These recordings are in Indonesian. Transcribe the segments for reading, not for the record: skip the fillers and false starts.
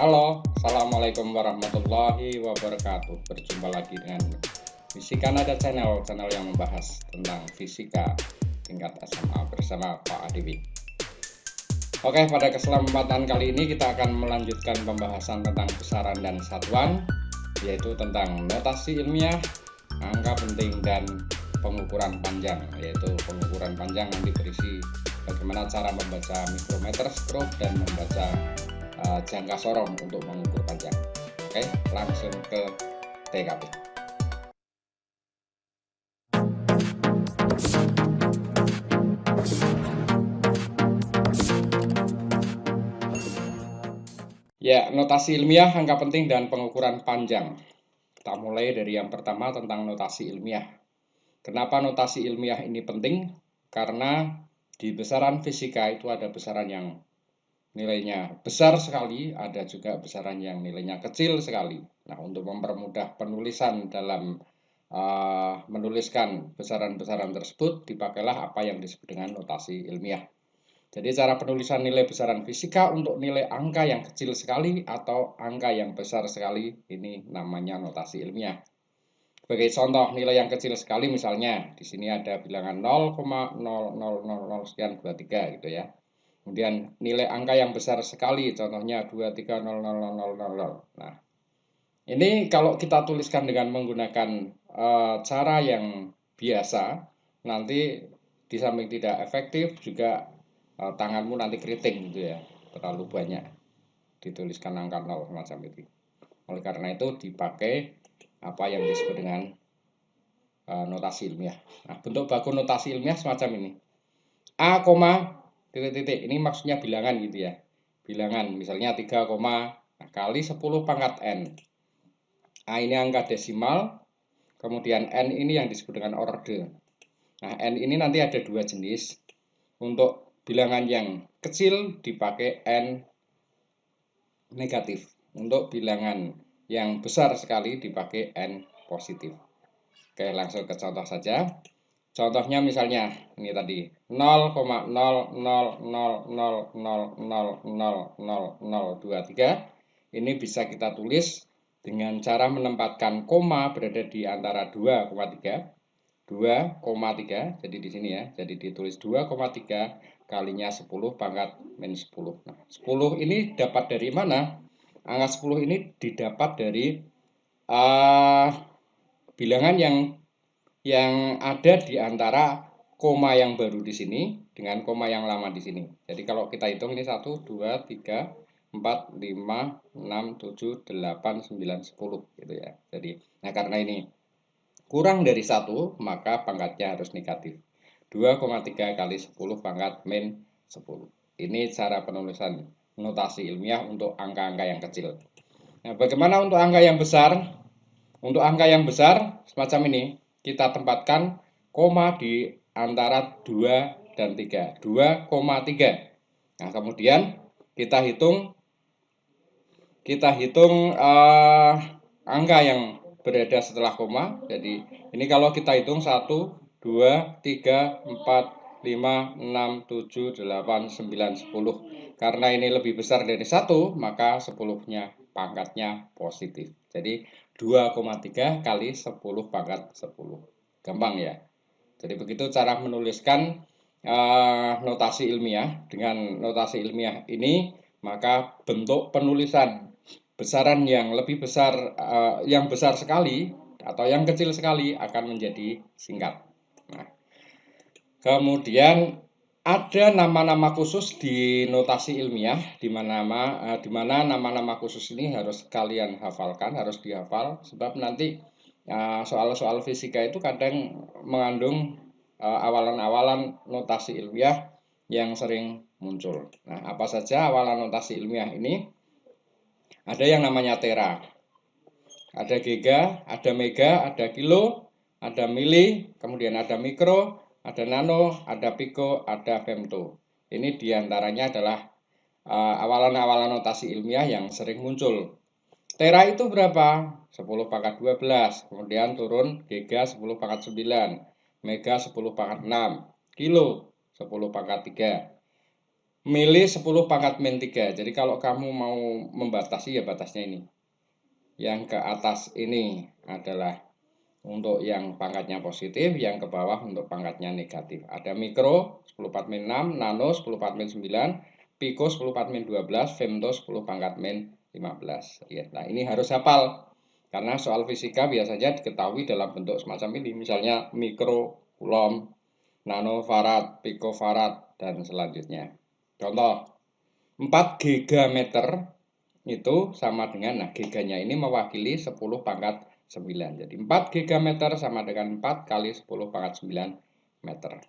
Halo, Assalamualaikum warahmatullahi wabarakatuh. Berjumpa lagi dengan Fisika Nada Channel yang membahas tentang fisika tingkat SMA bersama Pak Adiwi. Oke, pada kesempatan kali ini kita akan melanjutkan pembahasan tentang besaran dan satuan, yaitu tentang notasi ilmiah, angka penting, dan pengukuran panjang. Yaitu pengukuran panjang nanti berisi bagaimana cara membaca mikrometer stroke dan membaca jangka sorong untuk mengukur panjang. Oke, langsung ke TKP. Ya, notasi ilmiah, angka penting, dan pengukuran panjang. Kita mulai dari yang pertama tentang notasi ilmiah. Kenapa notasi ilmiah ini penting? Karena di besaran fisika itu ada besaran yang nilainya besar sekali, ada juga besaran yang nilainya kecil sekali. Nah, untuk mempermudah penulisan dalam menuliskan besaran-besaran tersebut, dipakailah apa yang disebut dengan notasi ilmiah. Jadi cara penulisan nilai besaran fisika untuk nilai angka yang kecil sekali atau angka yang besar sekali, ini namanya notasi ilmiah. Sebagai contoh nilai yang kecil sekali, misalnya di sini ada bilangan 0,0000 sekian 23 gitu ya. Kemudian nilai angka yang besar sekali, contohnya 230000. Nah, ini kalau kita tuliskan dengan menggunakan cara yang biasa, nanti di samping tidak efektif juga tanganmu nanti keriting gitu ya, terlalu banyak dituliskan angka 0 semacam itu. Oleh karena itu dipakai apa yang disebut dengan notasi ilmiah. Nah, bentuk baku notasi ilmiah semacam ini. A, titik-titik, ini maksudnya bilangan gitu ya. Bilangan misalnya 3, kali 10 pangkat N. A ini angka desimal, kemudian N ini yang disebut dengan orde. Nah, N ini nanti ada dua jenis. Untuk bilangan yang kecil dipakai N negatif. Untuk bilangan yang besar sekali dipakai N positif. Oke, langsung ke contoh saja. Contohnya misalnya ini tadi 0,0000000023. Ini bisa kita tulis dengan cara menempatkan koma berada di antara 2,3. 2,3, jadi di sini ya, jadi ditulis 2,3 kalinya 10 pangkat min 10. Nah, 10 ini dapat dari mana? Angka 10 ini didapat dari bilangan yang ada di antara koma yang baru di sini dengan koma yang lama di sini. Jadi kalau kita hitung ini 1, 2, 3, 4, 5, 6, 7, 8, 9, 10 gitu ya. Jadi, nah karena ini kurang dari 1, maka pangkatnya harus negatif. 2,3 kali 10 pangkat min 10. Ini cara penulisan notasi ilmiah untuk angka-angka yang kecil. Nah, bagaimana untuk angka yang besar? Untuk angka yang besar, semacam ini, kita tempatkan koma di antara 2 dan 3. 2,3. Nah, kemudian kita hitung angka yang berada setelah koma. Jadi ini kalau kita hitung 1, 2, 3, 4, 5, 6, 7, 8, 9, 10. Karena ini lebih besar dari 1, maka 10-nya pangkatnya positif. Jadi 2,3 kali 10 pangkat 10. Gampang ya. Jadi begitu cara menuliskan notasi ilmiah. Dengan notasi ilmiah ini, maka bentuk penulisan besaran yang lebih besar, yang besar sekali atau yang kecil sekali akan menjadi singkat. Nah, kemudian ada nama-nama khusus di notasi ilmiah, di mana nama-nama khusus ini harus kalian hafalkan, harus dihafal, sebab nanti soal-soal fisika itu kadang mengandung awalan-awalan notasi ilmiah yang sering muncul. Nah, apa saja awalan notasi ilmiah ini? Ada yang namanya tera, ada giga, ada mega, ada kilo, ada mili, kemudian ada mikro, ada nano, ada piko, ada femto. Ini diantaranya adalah awalan-awalan notasi ilmiah yang sering muncul. Tera itu berapa? 10 pangkat 12, kemudian turun giga 10 pangkat 9, mega 10 pangkat 6, kilo 10 pangkat 3. milih 10 pangkat min 3. Jadi kalau kamu mau membatasi ya batasnya ini. Yang ke atas ini adalah untuk yang pangkatnya positif, yang ke bawah untuk pangkatnya negatif. Ada mikro 10 pangkat min 6, nano 10 pangkat min 9, piko 10 pangkat min 12, femto 10 pangkat min 15. Ya, nah ini harus hafal. Karena soal fisika biasanya diketahui dalam bentuk semacam ini. Misalnya mikro coulomb, nanofarad, pikofarad, dan selanjutnya. Contoh, 4 gigameter itu sama dengan, nah giganya ini mewakili 10 pangkat 9. Jadi 4 gigameter sama dengan 4 kali 10 pangkat 9 meter.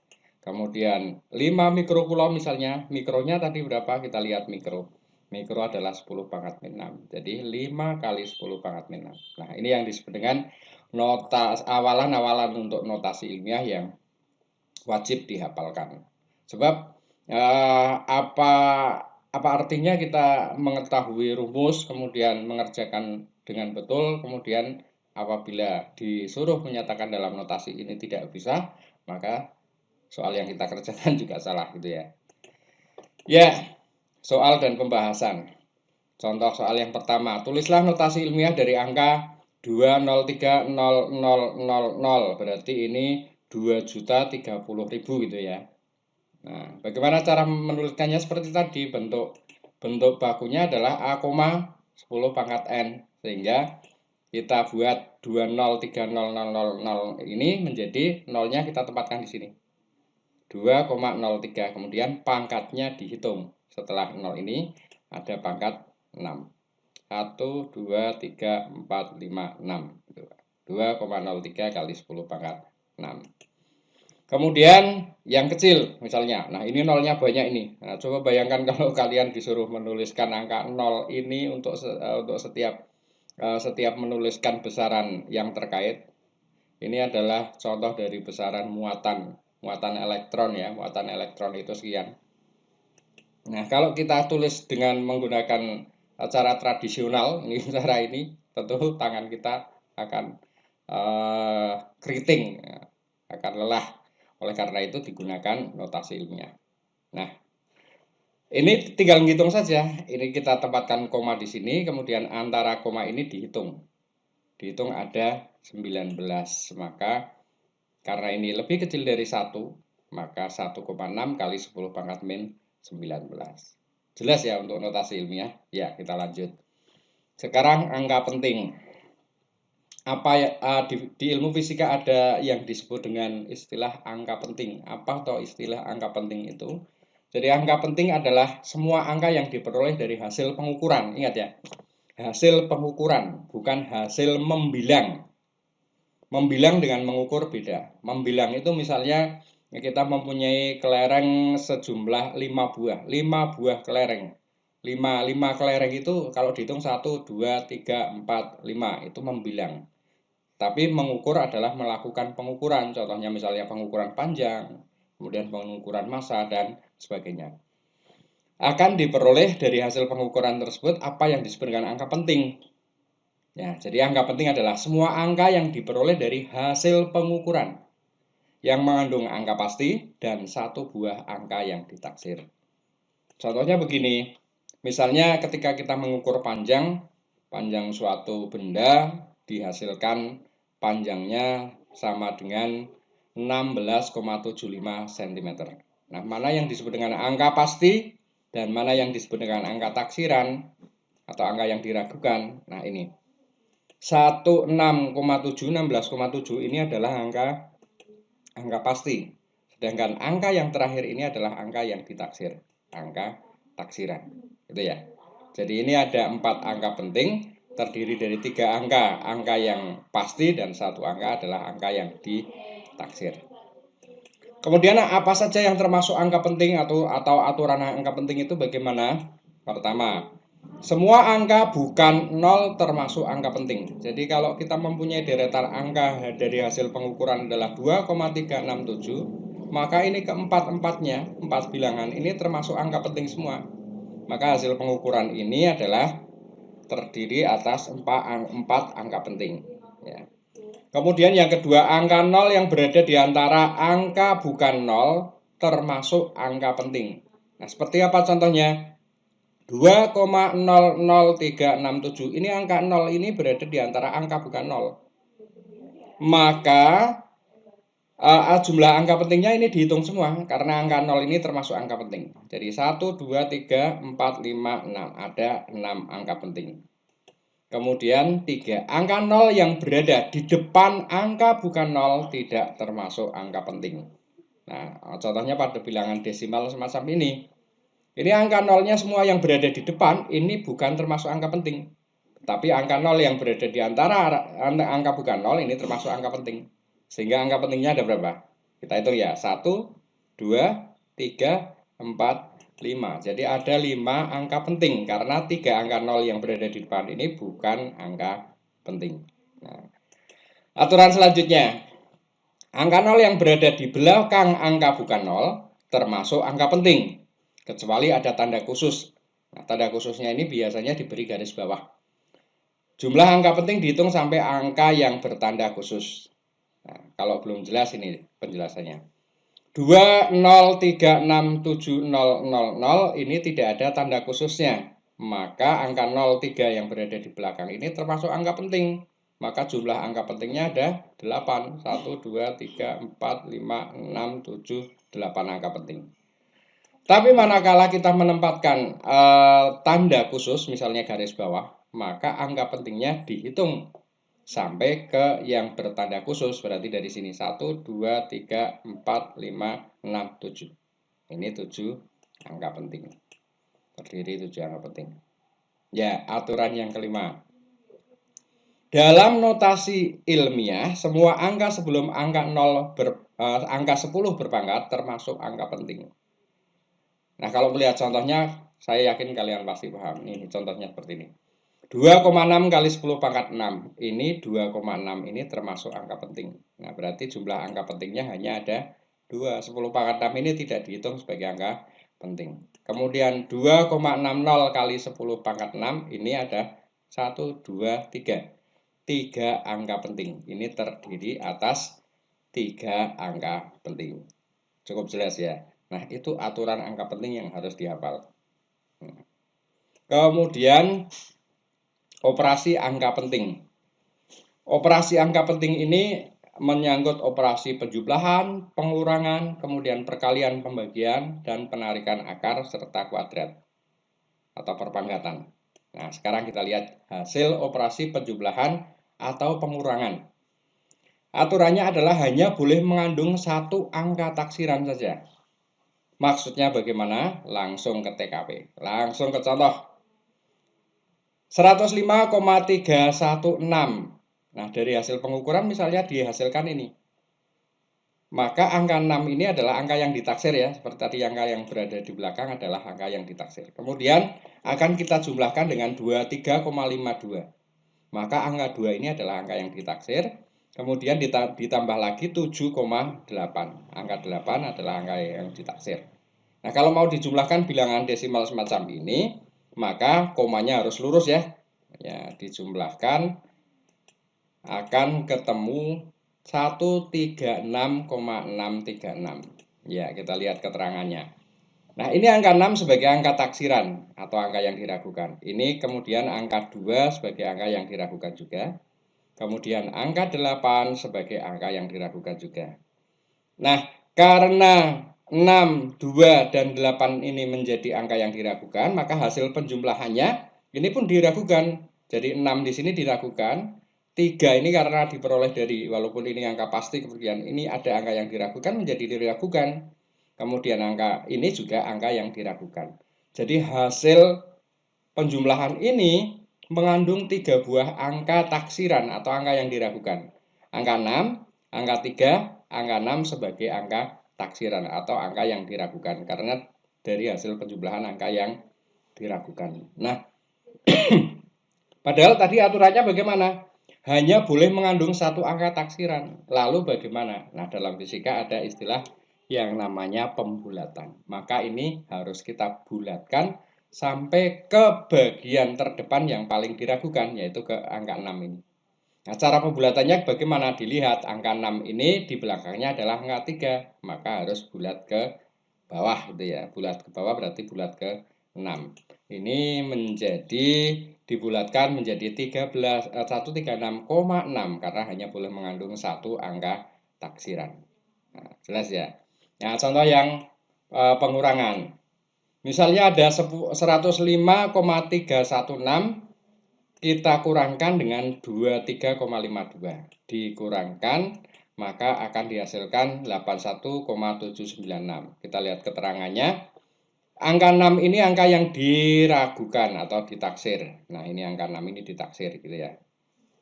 Kemudian 5 mikrocoulomb misalnya, mikronya tadi berapa? Kita lihat mikro. Mikro adalah 10 pangkat min 6. Jadi 5 kali 10 pangkat min 6. Nah ini yang disebut dengan awalan-awalan untuk notasi ilmiah yang wajib dihafalkan. Sebab apa artinya kita mengetahui rumus, kemudian mengerjakan dengan betul, kemudian apabila disuruh menyatakan dalam notasi ini tidak bisa, maka soal yang kita kerjakan juga salah gitu ya. Ya, soal dan pembahasan. Contoh soal yang pertama, tulislah notasi ilmiah dari angka 2030000, berarti ini 2.030.000 gitu ya. Nah, bagaimana cara menuliskannya? Seperti tadi, bentuk bakunya adalah A, 10 pangkat N, sehingga kita buat 2030000 ini menjadi nolnya kita tempatkan di sini 2,03, kemudian pangkatnya dihitung. Setelah 0 ini ada pangkat 6. 1, 2, 3, 4, 5, 6. 2,03 kali 10 pangkat 6. Kemudian yang kecil misalnya, nah ini nolnya banyak ini. Nah, coba bayangkan kalau kalian disuruh menuliskan angka 0 ini untuk setiap menuliskan besaran yang terkait. Ini adalah contoh dari besaran muatan elektron ya, muatan elektron itu sekian. Nah, kalau kita tulis dengan menggunakan cara tradisional, ini cara ini, tentu tangan kita akan keriting, akan lelah. Oleh karena itu digunakan notasi ilmiah. Nah, ini tinggal ngitung saja. Ini kita tempatkan koma di sini, kemudian antara koma ini dihitung. Dihitung ada 19. Maka karena ini lebih kecil dari 1, maka 1,6 kali 10 pangkat min 19. Jelas ya untuk notasi ilmiah? Ya, kita lanjut. Sekarang angka penting. Di ilmu fisika ada yang disebut dengan istilah angka penting. Apa atau istilah angka penting itu? Jadi angka penting adalah semua angka yang diperoleh dari hasil pengukuran. Ingat ya, hasil pengukuran, bukan hasil membilang. Membilang dengan mengukur beda. Membilang itu misalnya kita mempunyai kelereng sejumlah 5 buah. 5 buah kelereng. 5 kelereng itu kalau dihitung 1, 2, 3, 4, 5 itu membilang. Tapi mengukur adalah melakukan pengukuran, contohnya misalnya pengukuran panjang, kemudian pengukuran massa, dan sebagainya. Akan diperoleh dari hasil pengukuran tersebut apa yang disebut dengan angka penting. Ya, jadi angka penting adalah semua angka yang diperoleh dari hasil pengukuran, yang mengandung angka pasti dan satu buah angka yang ditaksir. Contohnya begini, misalnya ketika kita mengukur panjang suatu benda dihasilkan panjangnya sama dengan 16,75 cm. Nah, mana yang disebut dengan angka pasti dan mana yang disebut dengan angka taksiran atau angka yang diragukan. Nah, ini 16,7 ini adalah angka pasti. Sedangkan angka yang terakhir ini adalah angka yang ditaksir, angka taksiran. Gitu ya. Jadi ini ada 4 angka penting, terdiri dari 3 angka yang pasti dan 1 angka adalah angka yang ditaksir. Kemudian apa saja yang termasuk angka penting atau aturan angka penting itu bagaimana? Pertama, semua angka bukan 0 termasuk angka penting. Jadi kalau kita mempunyai deretan angka dari hasil pengukuran adalah 2,367, maka ini keempat-empatnya, 4 bilangan ini termasuk angka penting semua. Maka hasil pengukuran ini adalah terdiri atas 4 angka penting. Ya. Kemudian yang kedua, angka 0 yang berada di antara angka bukan 0 termasuk angka penting. Nah, seperti apa contohnya? 2,00367 ini angka 0 ini berada di antara angka bukan 0. Maka jumlah angka pentingnya ini dihitung semua karena angka 0 ini termasuk angka penting. Jadi 1, 2, 3, 4, 5, 6. Ada 6 angka penting. Kemudian 3. Angka 0 yang berada di depan angka bukan 0 tidak termasuk angka penting. Nah, contohnya pada bilangan desimal semacam ini. Ini angka 0-nya semua yang berada di depan, ini bukan termasuk angka penting. Tapi angka 0 yang berada di antara angka bukan 0, ini termasuk angka penting. Sehingga angka pentingnya ada berapa? Kita hitung ya, 1, 2, 3, 4, 5. Jadi ada 5 angka penting, karena 3 angka 0 yang berada di depan ini bukan angka penting. Nah, aturan selanjutnya, angka 0 yang berada di belakang angka bukan 0 termasuk angka penting. Kecuali ada tanda khusus. Nah, tanda khususnya ini biasanya diberi garis bawah. Jumlah angka penting dihitung sampai angka yang bertanda khusus. Nah, kalau belum jelas ini penjelasannya. 2036700 ini tidak ada tanda khususnya. Maka angka 03 yang berada di belakang ini termasuk angka penting. Maka jumlah angka pentingnya ada 8. 1, 2, 3, 4, 5, 6, 7, 8 angka penting. Tapi manakala kita menempatkan tanda khusus, misalnya garis bawah, maka angka pentingnya dihitung sampai ke yang bertanda khusus. Berarti dari sini 1, 2, 3, 4, 5, 6, 7. Ini 7 angka penting. Terdiri 7 angka penting. Ya, aturan yang kelima. Dalam notasi ilmiah, semua angka sebelum angka 10 berpangkat termasuk angka penting. Nah, kalau melihat contohnya, saya yakin kalian pasti paham. Ini contohnya seperti ini. 2,6 kali 10 pangkat 6. Ini 2,6 ini termasuk angka penting. Nah, berarti jumlah angka pentingnya hanya ada 2. 10 pangkat 6 ini tidak dihitung sebagai angka penting. Kemudian 2,60 kali 10 pangkat 6 ini ada 1, 2, 3. 3 angka penting. Ini terdiri atas 3 angka penting. Cukup jelas ya. Nah, itu aturan angka penting yang harus dihafal. Kemudian operasi angka penting. Operasi angka penting ini menyangkut operasi penjumlahan, pengurangan, kemudian perkalian, pembagian, dan penarikan akar serta kuadrat atau perpanggatan. Nah, sekarang kita lihat hasil operasi penjumlahan atau pengurangan. Aturannya adalah hanya boleh mengandung satu angka taksiran saja. Maksudnya bagaimana? Langsung ke TKP. Langsung ke contoh. 105,316. Nah, dari hasil pengukuran misalnya dihasilkan ini. Maka angka 6 ini adalah angka yang ditaksir ya. Seperti tadi angka yang berada di belakang adalah angka yang ditaksir. Kemudian akan kita jumlahkan dengan 23,52. Maka angka 2 ini adalah angka yang ditaksir. Kemudian ditambah lagi 7,8. Angka 8 adalah angka yang ditaksir. Nah, kalau mau dijumlahkan bilangan desimal semacam ini, maka komanya harus lurus ya. Ya, dijumlahkan akan ketemu 136,636. Ya, kita lihat keterangannya. Nah, ini angka 6 sebagai angka taksiran atau angka yang diragukan. Ini kemudian angka 2 sebagai angka yang diragukan juga. Kemudian angka 8 sebagai angka yang diragukan juga. Nah, karena 6, 2, dan 8 ini menjadi angka yang diragukan, maka hasil penjumlahannya ini pun diragukan. Jadi 6 di sini diragukan, 3 ini karena diperoleh dari, walaupun ini angka pasti, kemudian ini ada angka yang diragukan menjadi diragukan. Kemudian angka ini juga angka yang diragukan. Jadi hasil penjumlahan ini mengandung 3 buah angka taksiran atau angka yang diragukan. Angka 6, angka 3, angka 6 sebagai angka taksiran atau angka yang diragukan karena dari hasil penjumlahan angka yang diragukan. Nah, padahal tadi aturannya bagaimana? Hanya boleh mengandung satu angka taksiran. Lalu bagaimana? Nah, dalam fisika ada istilah yang namanya pembulatan. Maka ini harus kita bulatkan sampai ke bagian terdepan yang paling diragukan, yaitu ke angka 6 ini. Nah, cara pembulatannya bagaimana? Dilihat angka 6 ini di belakangnya adalah angka 3, maka harus bulat ke bawah gitu ya. Bulat ke bawah berarti bulat ke 6. Ini menjadi dibulatkan menjadi 136,6 karena hanya boleh mengandung satu angka taksiran. Nah, jelas ya. Nah, contoh yang pengurangan. Misalnya ada 105,316 kita kurangkan dengan 23,52. Dikurangkan maka akan dihasilkan 81,796. Kita lihat keterangannya. Angka 6 ini angka yang diragukan atau ditaksir. Nah, ini angka 6 ini ditaksir gitu ya.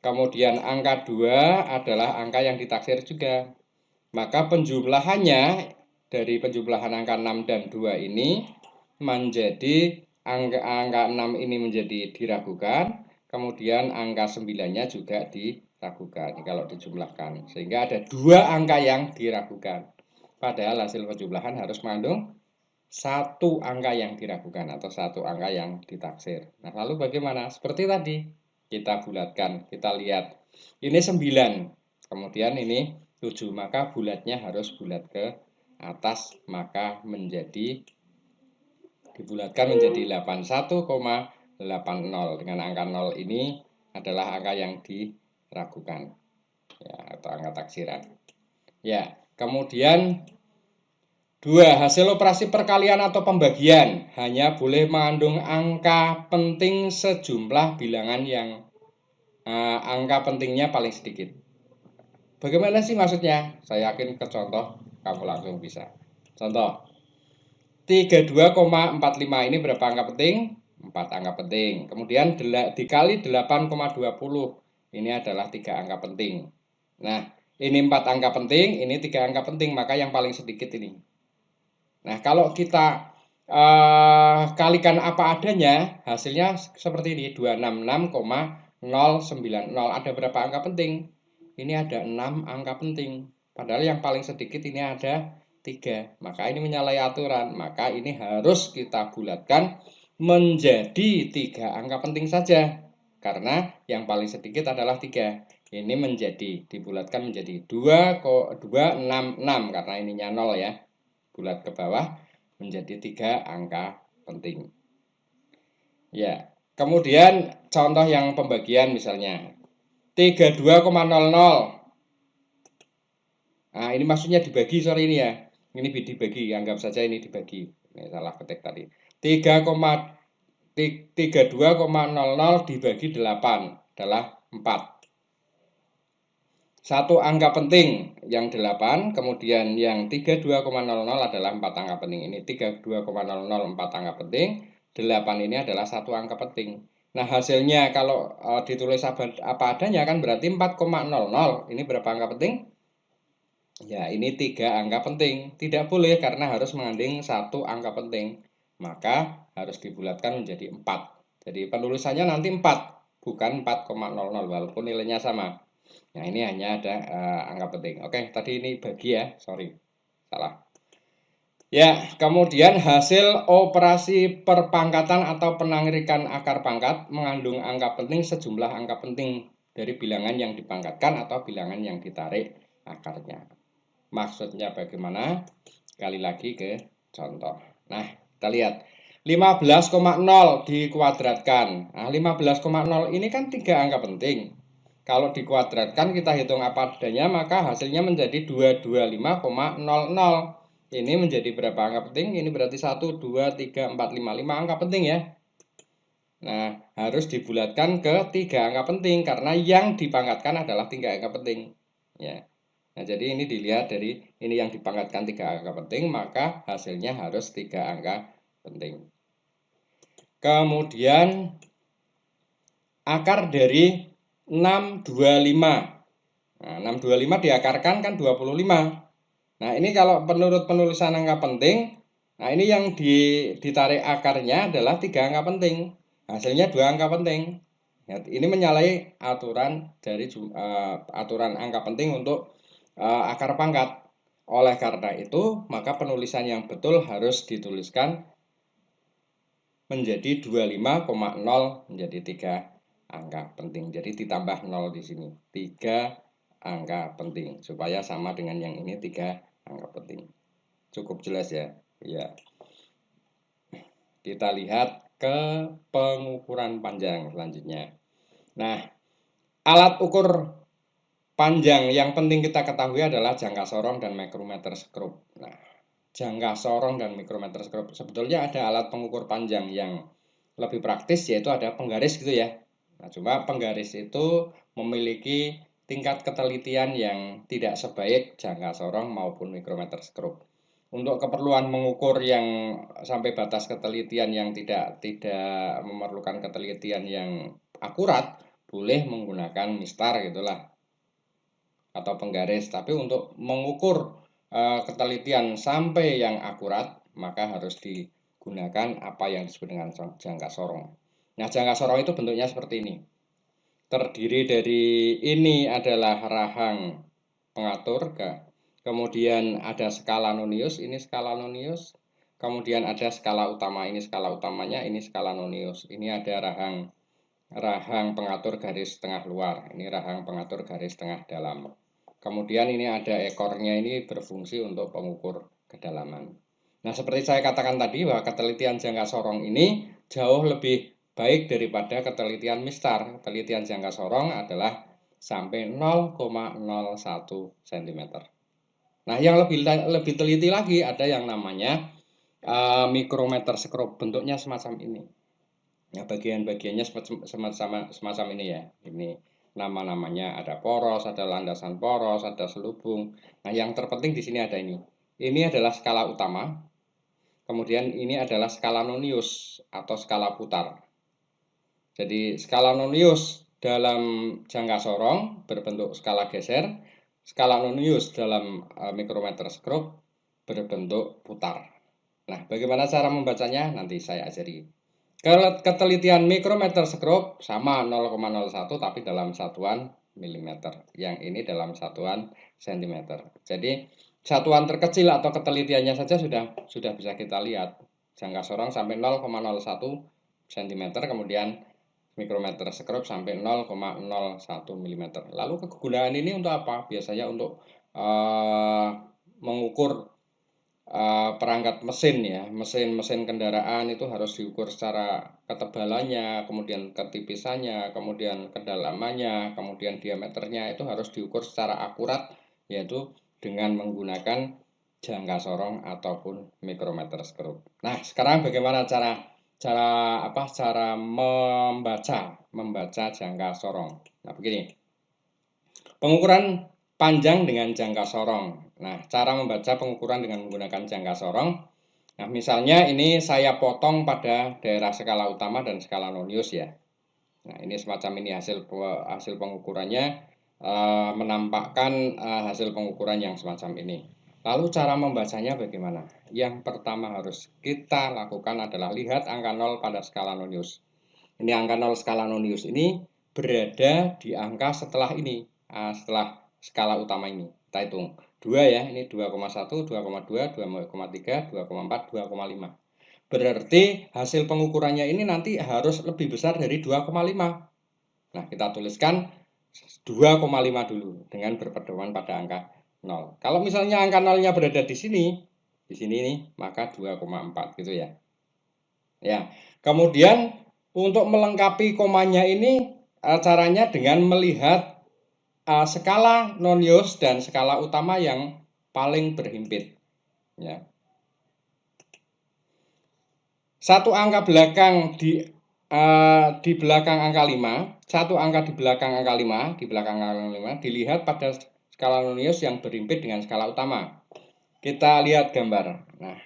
Kemudian angka 2 adalah angka yang ditaksir juga. Maka penjumlahannya dari penjumlahan angka 6 dan 2 ini menjadi angka 6 ini menjadi diragukan, kemudian angka 9-nya juga diragukan kalau dijumlahkan. Sehingga ada dua angka yang diragukan. Padahal hasil penjumlahan harus mengandung satu angka yang diragukan atau satu angka yang ditaksir. Nah, lalu bagaimana? Seperti tadi, kita bulatkan, kita lihat. Ini 9, kemudian ini 7, maka bulatnya harus bulat ke atas, maka menjadi dibulatkan menjadi 81,80. Dengan angka 0 ini adalah angka yang diragukan ya, atau angka taksiran. Ya, kemudian 2. Hasil operasi perkalian atau pembagian hanya boleh mengandung angka penting sejumlah bilangan yang angka pentingnya paling sedikit. Bagaimana sih maksudnya? Saya yakin ke contoh kamu langsung bisa. Contoh, 32,45 ini berapa angka penting? 4 angka penting. Kemudian dikali 8,20. Ini adalah 3 angka penting. Nah, ini 4 angka penting, ini 3 angka penting, maka yang paling sedikit ini. Nah, kalau kita kalikan apa adanya, hasilnya seperti ini, 266,090. Ada berapa angka penting? Ini ada 6 angka penting. Padahal yang paling sedikit ini ada 3. Maka ini menyalahi aturan. Maka ini harus kita bulatkan menjadi 3 angka penting saja. Karena yang paling sedikit adalah 3. Ini menjadi dibulatkan menjadi 266 karena ininya 0 ya. Bulat ke bawah menjadi 3 angka penting. Ya, kemudian contoh yang pembagian misalnya 32,00. Nah, ini maksudnya dibagi, sorry ini ya. Ini dibagi, anggap saja ini dibagi. Ini salah ketik tadi. 32,00 dibagi 8 adalah 4. Satu angka penting yang 8, kemudian yang 32,00 adalah 4 angka penting. Ini 32,00 4 angka penting, 8 ini adalah satu angka penting. Nah, hasilnya kalau ditulis apa adanya kan berarti 4,00. Ini berapa angka penting? Ya, ini 3 angka penting. Tidak boleh karena harus mengandung satu angka penting. Maka harus dibulatkan menjadi 4. Jadi penulisannya nanti 4, bukan 4,00 walaupun nilainya sama. Nah, ini hanya ada angka penting. Oke, tadi ini bagi ya, sorry, salah. Ya, kemudian hasil operasi perpangkatan atau penarikan akar pangkat mengandung angka penting sejumlah angka penting dari bilangan yang dipangkatkan atau bilangan yang ditarik akarnya. Maksudnya bagaimana? Sekali lagi ke contoh. Nah, kita lihat. 15,0 dikuadratkan. Nah, 15,0 ini kan 3 angka penting. Kalau dikuadratkan kita hitung apa adanya maka hasilnya menjadi 225,00. Ini menjadi berapa angka penting? Ini berarti 1, 2, 3, 4, 5. 5 angka penting ya. Nah, harus dibulatkan ke 3 angka penting karena yang dipangkatkan adalah 3 angka penting. Ya. Nah, jadi ini dilihat dari ini yang dipangkatkan 3 angka penting maka hasilnya harus 3 angka penting. Kemudian akar dari 625. Nah, 625 diakarkan kan 25. Nah, ini kalau menurut penulisan angka penting, nah ini yang ditarik akarnya adalah 3 angka penting. Hasilnya 2 angka penting. Ya, ini menyalahi aturan dari aturan angka penting untuk akar pangkat. Oleh karena itu, maka penulisan yang betul harus dituliskan menjadi 25,0 menjadi 3 angka penting. Jadi ditambah 0 di sini. 3 angka penting supaya sama dengan yang ini 3 angka penting. Cukup jelas ya. Ya, kita lihat ke pengukuran panjang selanjutnya. Nah, alat ukur panjang yang penting kita ketahui adalah jangka sorong dan micrometer skrup. Nah, jangka sorong dan micrometer skrup. Sebetulnya ada alat pengukur panjang yang lebih praktis, yaitu ada penggaris gitu ya. Nah, cuma penggaris itu memiliki tingkat ketelitian yang tidak sebaik jangka sorong maupun micrometer skrup. Untuk keperluan mengukur yang sampai batas ketelitian yang tidak memerlukan ketelitian yang akurat, boleh menggunakan mistar gitulah atau penggaris. Tapi untuk mengukur ketelitian sampai yang akurat, maka harus digunakan apa yang disebut dengan jangka sorong. Nah, jangka sorong itu bentuknya seperti ini. Terdiri dari ini adalah rahang pengatur, kemudian ada skala nonius, ini skala nonius, kemudian ada skala utama, ini skala utamanya, ini skala nonius. Ini ada rahang pengatur garis tengah luar, ini rahang pengatur garis tengah dalam. Kemudian ini ada ekornya, ini berfungsi untuk pengukur kedalaman. Nah, seperti saya katakan tadi bahwa ketelitian jangka sorong ini jauh lebih baik daripada ketelitian mistar. Ketelitian jangka sorong adalah sampai 0,01 cm. Nah, yang lebih teliti lagi ada yang namanya micrometer skrup, bentuknya semacam ini. Nah, bagian-bagiannya semacam ini ya. Ini nama-namanya, ada poros, ada landasan poros, ada selubung. Nah, yang terpenting di sini ada ini. Ini adalah skala utama. Kemudian ini adalah skala nonius atau skala putar. Jadi skala nonius dalam jangka sorong berbentuk skala geser, skala nonius dalam micrometer skrup berbentuk putar. Nah, bagaimana cara membacanya? Nanti saya ajari. Ketelitian micrometer skrup sama 0,01 tapi dalam satuan milimeter. Yang ini dalam satuan sentimeter. Jadi satuan terkecil atau ketelitiannya saja sudah bisa kita lihat. Jangka sorong sampai 0,01 cm, kemudian micrometer skrup sampai 0,01 mm. Lalu kegunaan ini untuk apa? Biasanya untuk mengukur perangkat mesin ya, mesin kendaraan itu harus diukur secara ketebalannya, kemudian ketipisannya, kemudian kedalamannya, kemudian diameternya itu harus diukur secara akurat, yaitu dengan menggunakan jangka sorong ataupun micrometer skrup. Nah, sekarang bagaimana cara membaca jangka sorong. Nah, begini. Pengukuran panjang dengan jangka sorong. Nah, cara membaca pengukuran dengan menggunakan jangka sorong. Nah, misalnya ini saya potong pada daerah skala utama dan skala nonius ya. Nah, ini semacam ini hasil pengukurannya, menampakkan hasil pengukuran yang semacam ini. Lalu cara membacanya bagaimana? Yang pertama harus kita lakukan adalah lihat angka 0 pada skala nonius. Ini angka 0 skala nonius ini berada di angka setelah ini, setelah skala utama ini. Kita hitung 2 ya, ini 2,1, 2,2, 2,3, 2,4, 2,5. Berarti hasil pengukurannya ini nanti harus lebih besar dari 2,5. Nah, kita tuliskan 2,5 dulu dengan berpedoman pada angka 0. Kalau misalnya angka 0-nya berada di sini nih, maka 2,4 gitu ya. Ya, kemudian untuk melengkapi komanya ini caranya dengan melihat skala nonius dan skala utama yang paling berhimpit. Ya. Satu angka belakang di belakang angka 5, satu angka di belakang angka 5, dilihat pada skala nonius yang berhimpit dengan skala utama. Kita lihat gambar. Nah,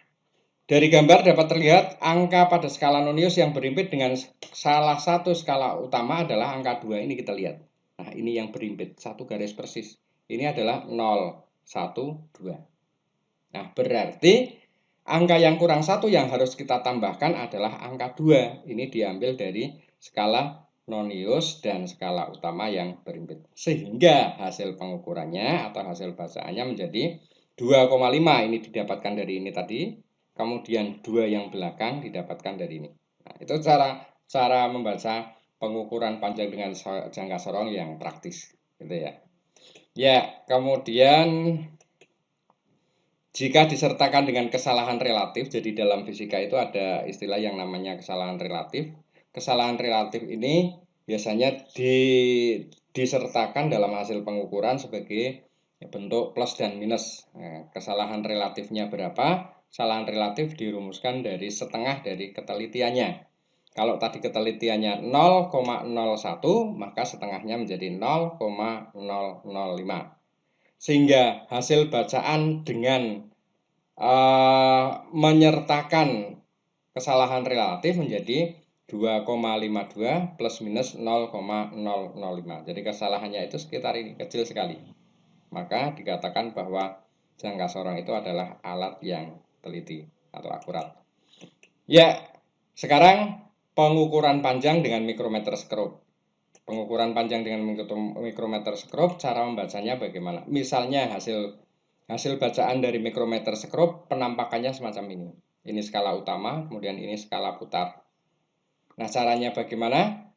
dari gambar dapat terlihat angka pada skala nonius yang berhimpit dengan salah satu skala utama adalah angka 2. Ini kita lihat. Nah, ini yang berhimpit, satu garis persis. Ini adalah 0, 1, 2. Nah, berarti angka yang kurang 1 yang harus kita tambahkan adalah angka 2. Ini diambil dari skala nonius dan skala utama yang berhimpit. Sehingga hasil pengukurannya atau hasil bacaannya menjadi 2,5. Ini didapatkan dari ini tadi. Kemudian 2 yang belakang didapatkan dari ini. Nah, itu cara membaca pengukuran panjang dengan jangka sorong yang praktis, gitu ya. Ya, kemudian Jika disertakan dengan kesalahan relatif, jadi dalam fisika itu ada istilah yang namanya kesalahan relatif. Kesalahan relatif ini biasanya disertakan dalam hasil pengukuran sebagai bentuk plus dan minus. Nah, kesalahan relatifnya berapa? Kesalahan relatif dirumuskan dari setengah dari ketelitiannya. Kalau tadi ketelitiannya 0,01, maka setengahnya menjadi 0,005. Sehingga hasil bacaan dengan menyertakan kesalahan relatif menjadi 2,52 plus minus 0,005. Jadi kesalahannya itu sekitar ini, kecil sekali. Maka dikatakan bahwa jangka sorong itu adalah alat yang teliti atau akurat. Ya, sekarang pengukuran panjang dengan mikrometer skrob. Pengukuran panjang dengan mikrometer skrob, cara membacanya bagaimana? Misalnya hasil bacaan dari mikrometer skrob penampakannya semacam ini. Ini skala utama, kemudian ini skala putar. Nah, caranya bagaimana?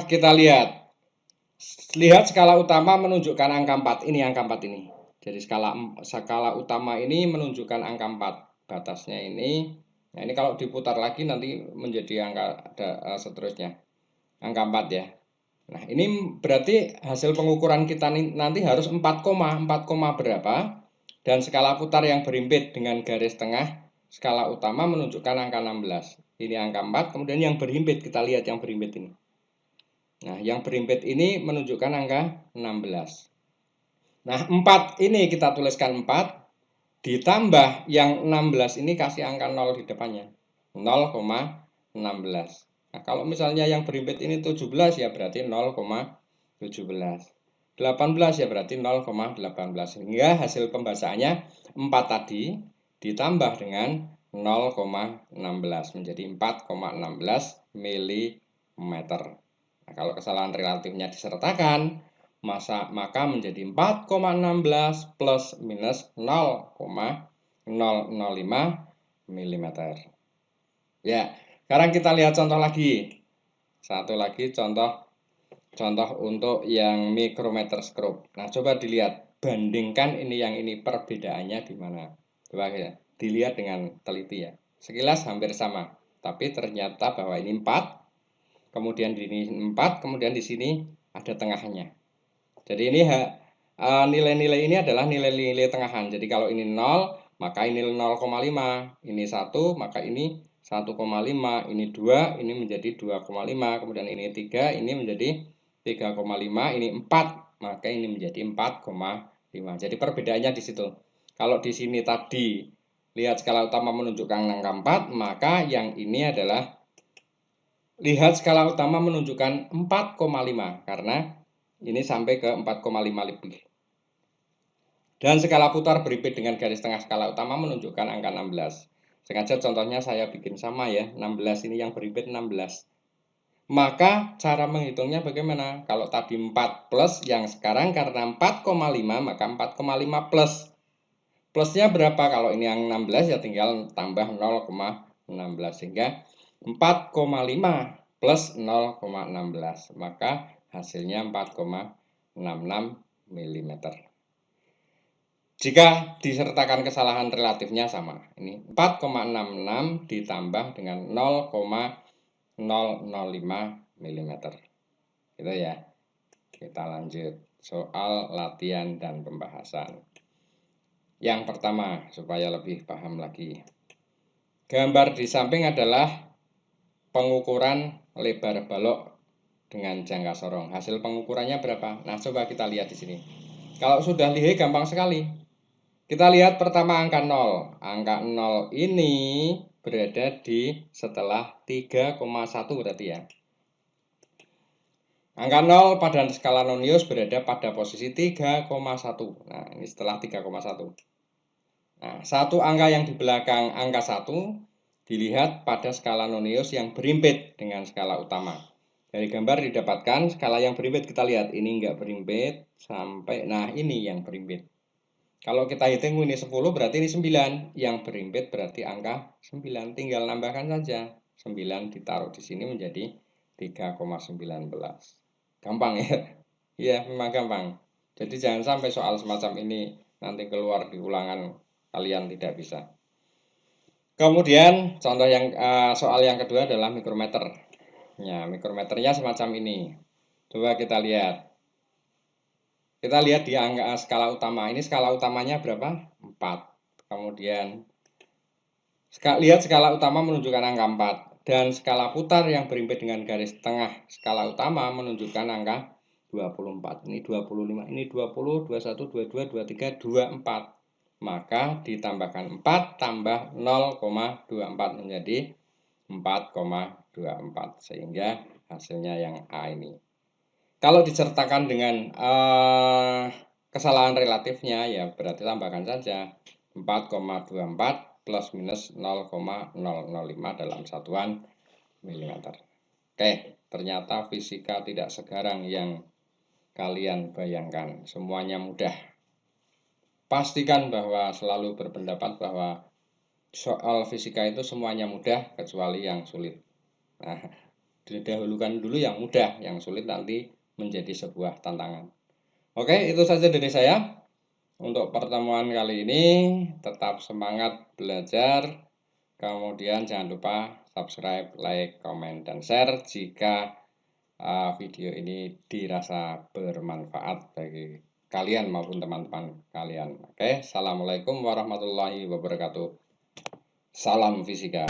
Kita lihat. Lihat skala utama menunjukkan angka 4. Ini angka 4 ini. Jadi skala utama ini menunjukkan angka 4. Batasnya ini. Nah, ini kalau diputar lagi nanti menjadi angka seterusnya. Angka 4 ya. Nah, ini berarti hasil pengukuran kita nanti harus 4, berapa. Dan skala putar yang berimpit dengan garis tengah skala utama menunjukkan angka 16. Ini angka 4, kemudian yang berhimpit, kita lihat yang berhimpit ini. Nah, yang berhimpit ini menunjukkan angka 16. Nah, 4 ini kita tuliskan 4, ditambah yang 16 ini kasih angka 0 di depannya. 0,16. Nah, kalau misalnya yang berhimpit ini 17 ya berarti 0,17. 18 ya berarti 0,18. Sehingga hasil pembacaannya 4 tadi ditambah dengan 0,16 menjadi 4,16 mm. Nah, kalau kesalahan relatifnya disertakan, maka menjadi 4,16 plus minus 0,005 mm. Ya, sekarang kita lihat contoh lagi. Satu lagi contoh untuk yang mikrometer skrob. Nah, coba dilihat, bandingkan ini yang ini perbedaannya di mana. Coba ya, dilihat dengan teliti ya. Sekilas hampir sama, tapi ternyata bahwa ini 4, kemudian di sini 4, kemudian di sini ada tengahnya. Jadi ini nilai-nilai ini adalah nilai-nilai tengahan. Jadi kalau ini 0, maka ini 0,5, ini 1, maka ini 1,5, ini 2, ini menjadi 2,5, kemudian ini 3, ini menjadi 3,5, ini 4, maka ini menjadi 4,5. Jadi perbedaannya di situ. Kalau di sini tadi lihat skala utama menunjukkan angka 4, maka yang ini adalah lihat skala utama menunjukkan 4,5 karena ini sampai ke 4,5 lebih. Dan skala putar berhimpit dengan garis tengah skala utama menunjukkan angka 16. Sengaja contohnya saya bikin sama ya, 16 ini yang berhimpit 16. Maka cara menghitungnya bagaimana? Kalau tadi 4 plus, yang sekarang karena 4,5 maka 4,5 plus. Plusnya berapa? Kalau ini yang 16 ya tinggal tambah 0,16 sehingga 4,5 plus 0,16 maka hasilnya 4,66 mm. Jika disertakan kesalahan relatifnya sama, ini 4,66 ditambah dengan 0,005 mm. Gitu ya. Kita lanjut soal latihan dan pembahasan. Yang pertama, supaya lebih paham lagi. Gambar di samping adalah pengukuran lebar balok dengan jangka sorong. Hasil pengukurannya berapa? Nah, coba kita lihat di sini. Kalau sudah lihat gampang sekali. Kita lihat pertama angka 0. Angka 0 ini berada di setelah 3,1 berarti ya. Angka 0 pada skala nonius berada pada posisi 3,1. Nah, ini setelah 3,1. Nah, satu angka yang di belakang angka 1 dilihat pada skala nonius yang berhimpit dengan skala utama. Dari gambar didapatkan skala yang berhimpit, kita lihat ini enggak berhimpit sampai, nah ini yang berhimpit. Kalau kita hitung ini 10 berarti ini 9, yang berhimpit berarti angka 9, tinggal nambahkan saja. 9 ditaruh di sini menjadi 3,19. Gampang ya? Iya, memang gampang. Jadi jangan sampai soal semacam ini nanti keluar di ulangan kalian tidak bisa. Kemudian contoh yang soal yang kedua adalah mikrometer. Ya, mikrometernya semacam ini. Coba kita lihat. Kita lihat di angka skala utama. Ini skala utamanya berapa? 4. Kemudian lihat skala utama menunjukkan angka 4. Dan skala putar yang berimpit dengan garis tengah skala utama menunjukkan angka 24. Ini 25, ini 20, 21, 22, 23, 24. Maka ditambahkan 4 tambah 0,24 menjadi 4,24. Sehingga hasilnya yang A ini. Kalau disertakan dengan kesalahan relatifnya, ya berarti tambahkan saja 4,24 plus minus 0,005 dalam satuan milimeter. Oke, ternyata fisika tidak segarang yang kalian bayangkan. Semuanya mudah. Pastikan bahwa selalu berpendapat bahwa soal fisika itu semuanya mudah kecuali yang sulit. Nah, didahulukan dulu yang mudah, yang sulit nanti menjadi sebuah tantangan. Oke, itu saja dari saya. Untuk pertemuan kali ini, tetap semangat belajar. Kemudian jangan lupa subscribe, like, komen, dan share jika video ini dirasa bermanfaat bagi kalian maupun teman-teman kalian. Oke, assalamualaikum warahmatullahi wabarakatuh. Salam fisika.